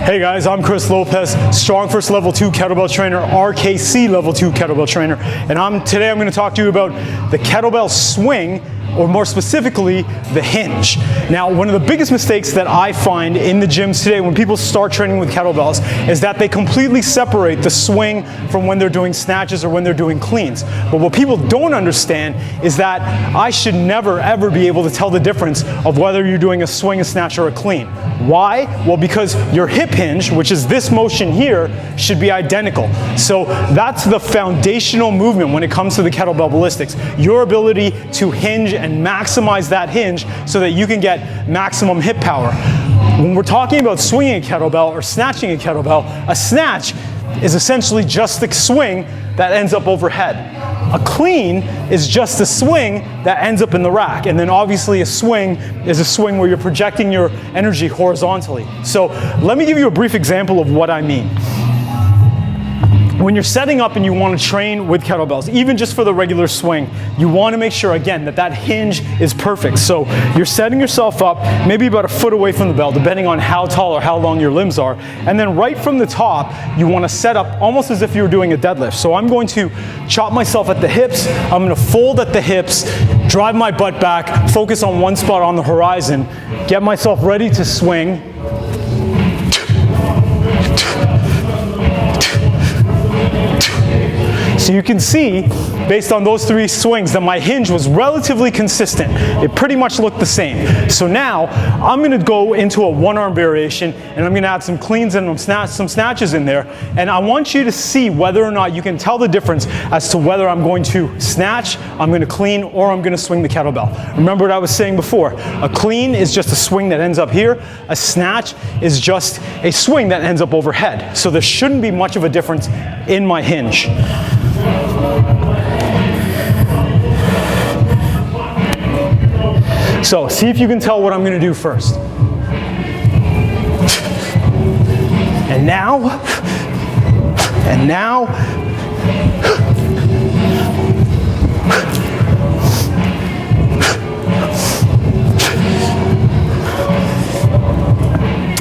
Hey guys, I'm Chris Lopez, Strong First Level 2 Kettlebell Trainer, RKC Level 2 Kettlebell Trainer, and today I'm going to talk to you about the kettlebell swing, or more specifically, the hinge. Now, one of the biggest mistakes that I find in the gyms today when people start training with kettlebells is that they completely separate the swing from when they're doing snatches or when they're doing cleans. But what people don't understand is that I should never ever be able to tell the difference of whether you're doing a swing, a snatch, or a clean. Why? Well, because your hip hinge, which is this motion here, should be identical. So that's the foundational movement when it comes to the kettlebell ballistics. Your ability to hinge and maximize that hinge so that you can get maximum hip power. When we're talking about swinging a kettlebell or snatching a kettlebell, a snatch is essentially just the swing that ends up overhead. A clean is just a swing that ends up in the rack. And then obviously a swing is a swing where you're projecting your energy horizontally. So let me give you a brief example of what I mean. When you're setting up and you want to train with kettlebells, even just for the regular swing, you want to make sure, again, that that hinge is perfect. So you're setting yourself up maybe about a foot away from the bell, depending on how tall or how long your limbs are. And then right from the top, you want to set up almost as if you were doing a deadlift. So I'm going to chop myself at the hips. I'm going to fold at the hips, drive my butt back, focus on one spot on the horizon, get myself ready to swing. So you can see, based on those three swings, that my hinge was relatively consistent. It pretty much looked the same. So now, I'm gonna go into a one-arm variation, and I'm gonna add some cleans and some snatches in there, and I want you to see whether or not you can tell the difference as to whether I'm going to snatch, I'm gonna clean, or I'm gonna swing the kettlebell. Remember what I was saying before. A clean is just a swing that ends up here. A snatch is just a swing that ends up overhead. So there shouldn't be much of a difference in my hinge. So see if you can tell what I'm going to do first. And now, and now.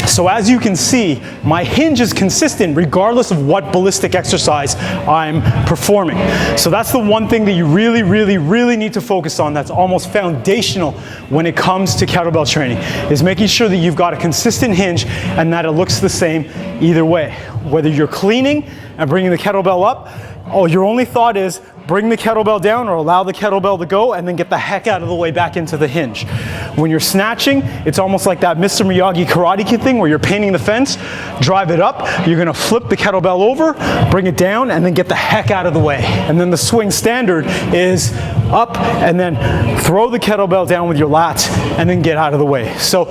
So as you can see, my hinge is consistent regardless of what ballistic exercise I'm performing. So that's the one thing that you really need to focus on. That's almost foundational when it comes to kettlebell training, is making sure that you've got a consistent hinge and that it looks the same either way. Whether you're cleaning and bringing the kettlebell up, your only thought is bring the kettlebell down or allow the kettlebell to go and then get the heck out of the way back into the hinge. When you're snatching, it's almost like that Mr. Miyagi Karate Kid thing where you're painting the fence, drive it up, you're gonna flip the kettlebell over, bring it down, and then get the heck out of the way. And then the swing standard is up and then throw the kettlebell down with your lats and then get out of the way. So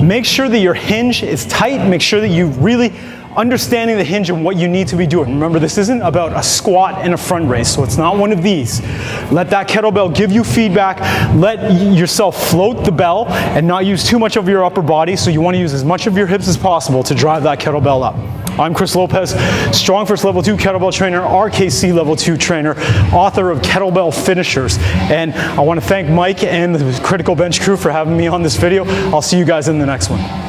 make sure that your hinge is tight, make sure that you really understanding the hinge and what you need to be doing. Remember, this isn't about a squat and a front raise, so it's not one of these. Let that kettlebell give you feedback. Let yourself float the bell and not use too much of your upper body, so you want to use as much of your hips as possible to drive that kettlebell up. I'm Chris Lopez, Strong First Level 2 Kettlebell Trainer, RKC Level 2 Trainer, author of Kettlebell Finishers. And I want to thank Mike and the Critical Bench crew for having me on this video. I'll see you guys in the next one.